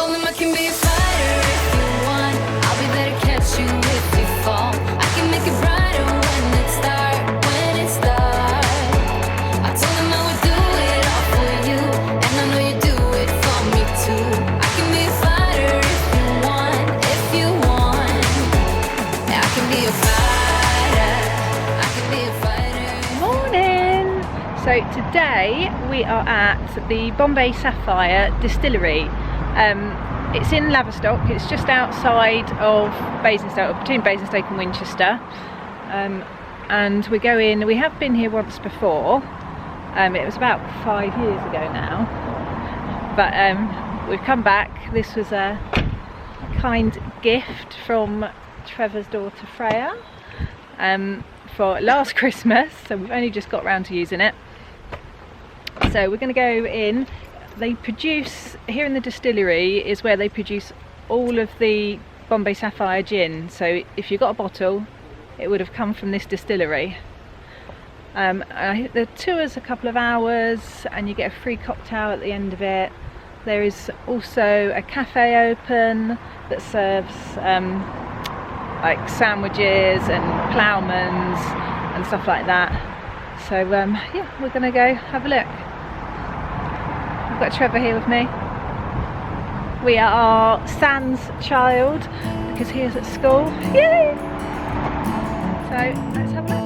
told him I can be a fighter if you want. I'll be there to catch you if you fall. I can make it brighter when it starts. I told him I would do it all for you, and I know you do it for me too. I can be a fighter if you want, if you want. I can be a fighter. I can be a fighter. Morning! So today we are at the Bombay Sapphire Distillery. It's in Laverstock. It's just outside of Basingstoke, or between Basingstoke and Winchester. And we go in. We have been here once before. It was about 5 years ago now, but we've come back. This was a kind gift from Trevor's daughter Freya for last Christmas, so we've only just got round to using it. So we're going to go in. They produce, here in the distillery is where they produce all of the Bombay Sapphire gin, so if you got a bottle it would have come from this distillery. The tour's a couple of hours and you get a free cocktail at the end of it. There is also a cafe open that serves like sandwiches and ploughmans and stuff like that. So yeah, we're gonna go have a look. I've got Trevor here with me. We are Sam's child because he is at school. Yay! So let's have a look.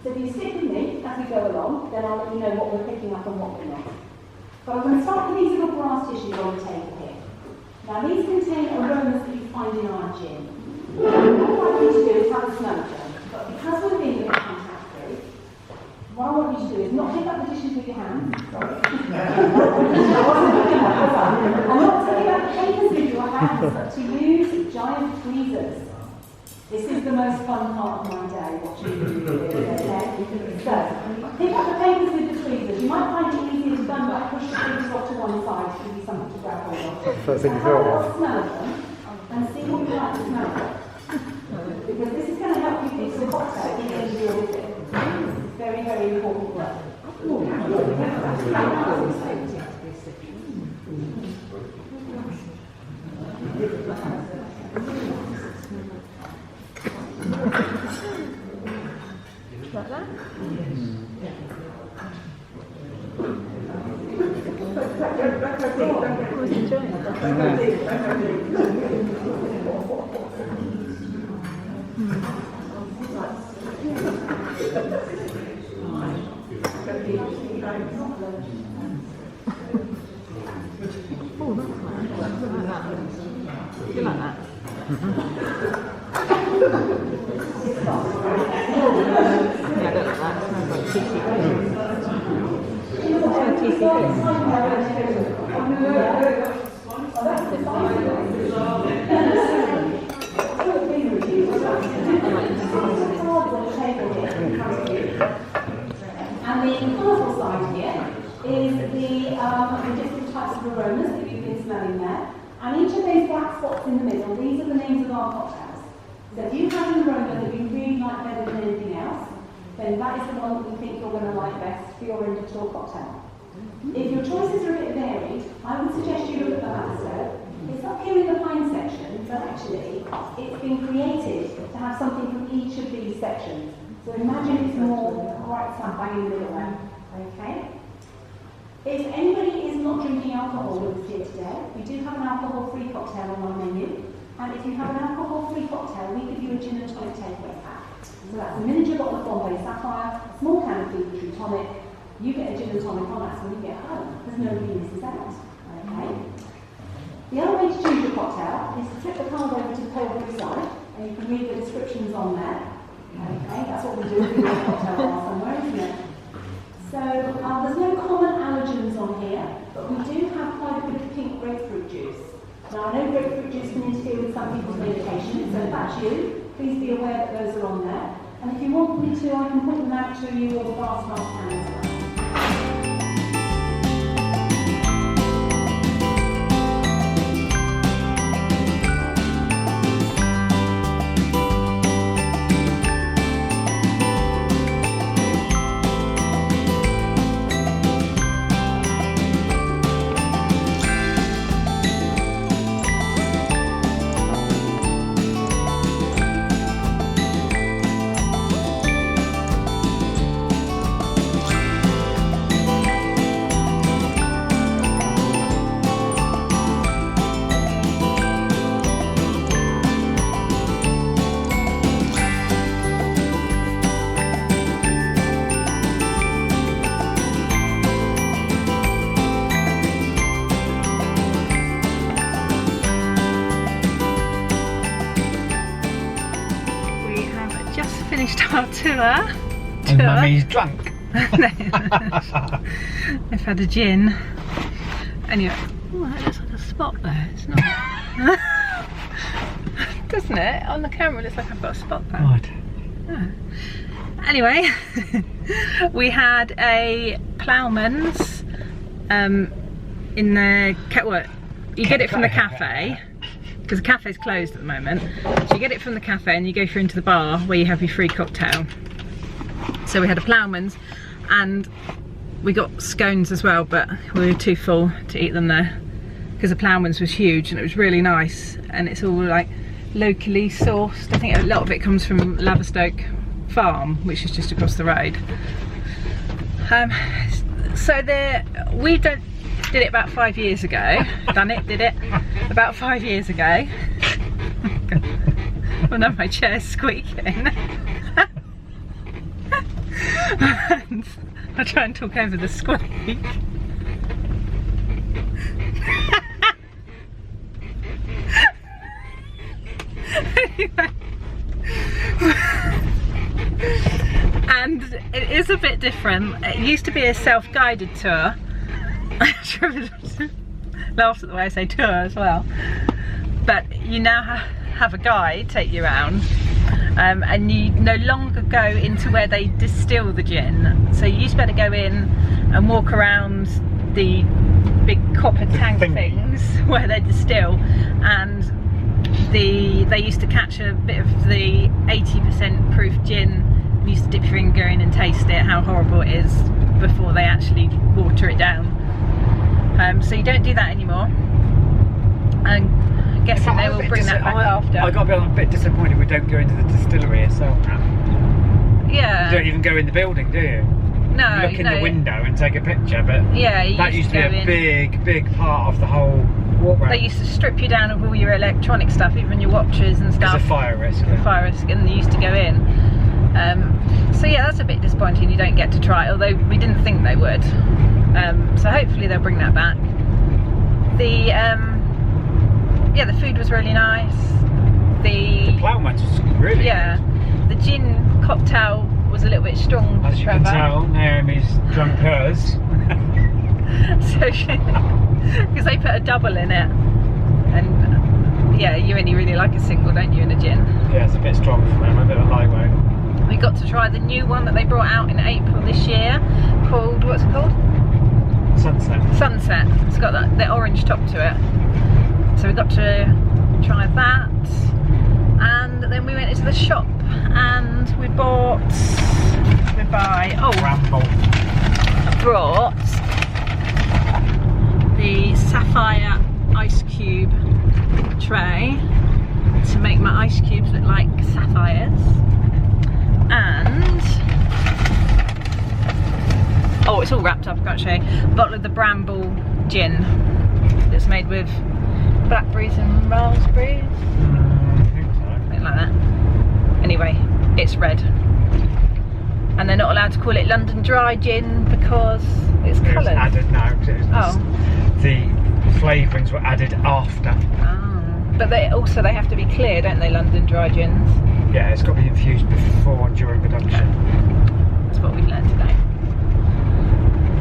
So if you stick with me as we go along, then I'll let you know what we're picking up and what we're not. But I'm going to start with these little brass tissues on the table here. Now these contain aromas that you find in our gin. What I'd like you to do is have a smell of them. But because we're being a bit contact free, what I want you to do is not pick up the dishes with your hands. Sorry. I'm not taking out the papers with your hands, but to use giant tweezers. This is the most fun part of my day, watching you do this, okay? So, pick up the papers with the tweezers. You might find it easier to done by push the tweezers off to one side to give you something to grab hold of. First thing you have a little smell of them and see what you like to smell of. Because this is going to help you fix the cocktail in the end of your visit. It's very, very important work. Like that? I was enjoying it. Oh, that's nice. You like that? Yeah, I don't like that. It smells like TCP. It's like TCP. And the colourful side here is the different types of aromas that you've been smelling there. And each of those black spots in the middle, these are the names of our cocktails. So if you have an aroma that you really like better than anything else, then then that is the one that we think you're going to like best for your end of tour cocktail. If your choices are a bit varied, I would suggest you look at the Lavascope. It's up here in the pine section, but actually it's been created to have something from each of these sections. So imagine it's more right slap bang in the middle there. Okay? If anybody is not drinking alcohol with us here today, we do have an alcohol-free cocktail on our menu. And if you have an alcohol-free cocktail, we give you a gin and tonic takeaway pack. So that's a miniature bottle of Bombay Sapphire, a small can of Distillery tonic. You get a gin and tonic on us when you get home, because nobody misses out. Okay? The other way to choose your cocktail is to flip the card over to the cold brew side, and you can read the descriptions on there. Okay, that's what we do if we do a cocktail bar somewhere, isn't it? So there's no common allergens on here, but we do have quite a bit of pink grapefruit juice. Now I know grapefruit juice can interfere with some people's medication, so if that's you, please be aware that those are on there. And if you want me to, I can point them out to you or the bar staff can as well. Our tour. And Mummy's drunk. I've had a gin. Anyway, oh, that looks like a spot there. It's not. Doesn't it? On the camera, it looks like I've got a spot there. Right. Oh. Anyway, we had a ploughman's in the what? You get it from the cafe. Because the cafe's closed at the moment, so you get it from the cafe and you go through into the bar where you have your free cocktail. So we had a ploughman's and we got scones as well, but we were too full to eat them there because the ploughman's was huge and it was really nice, and it's all like locally sourced. I think a lot of it comes from Laverstoke Farm, which is just across the road. So we did it about 5 years ago. Did it about 5 years ago. Oh no, my chair's squeaking. And I try and talk over the squeak. Anyway. And it is a bit different. It used to be a self-guided tour. I laughed at the way I say tour as well. But you now have a guide take you around, and you no longer go into where they distill the gin. So you used to better go in and walk around the big copper tank things where they distill, and they used to catch a bit of the 80% proof gin and used to dip your finger in and taste it, how horrible it is, before they actually water it down. So you don't do that anymore. I'm guessing they will bring that back after. I got a bit disappointed we don't go into the distillery itself now. Yeah. You don't even go in the building, do you? No. You look in the window and take a picture, but yeah, that used to be a big part of the whole walk round. They used to strip you down of all your electronic stuff, even your watches and stuff. It's a fire risk. Fire risk, and they used to go in. So yeah, that's a bit disappointing you don't get to try it, although we didn't think they would. So hopefully they'll bring that back. The food was really nice. The ploughman's was really good. The gin cocktail was a little bit strong. As you can tell, Naomi's drunk hers. So because they put a double in it, and yeah, you only really like a single, don't you, in a gin? Yeah, it's a bit strong for them, a bit of lightweight. We got to try the new one that they brought out in April this year, called, what's it called? Sunset. Sunset. It's got the orange top to it. So we got to try that, and then we went into the shop and we bought by, Bramble. I brought the Sapphire ice cube tray to make my ice cubes look like sapphires, and it's all wrapped up, I can't show you, a bottle of the Bramble gin that's made with blackberries and raspberries, I think so. something like that. Anyway, it's red, and they're not allowed to call it London Dry Gin because it's It was coloured. added now, 'cause it was the flavourings were added after. But they have to be clear, don't they, London Dry Gins? Yeah, it's got to be infused before and during production. That's what we've learned today.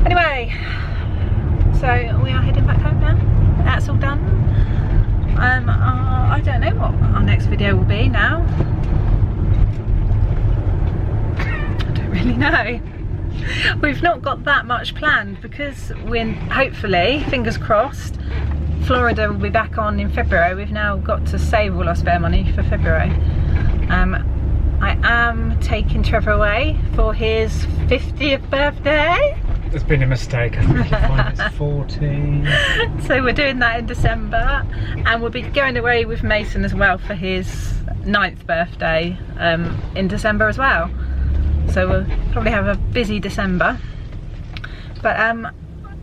Anyway, so we are heading back home now. That's all done. I don't know what our next video will be now. I don't really know. We've not got that much planned because we're hopefully, fingers crossed, Florida will be back on in February. We've now got to save all our spare money for February. I am taking Trevor away for his 50th birthday. There's been a mistake, I think mine is 40. So we're doing that in December, and we'll be going away with Mason as well for his 9th birthday in December as well. So we'll probably have a busy December. But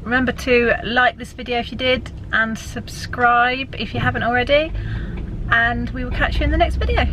remember to like this video if you did, and subscribe if you haven't already, and we will catch you in the next video.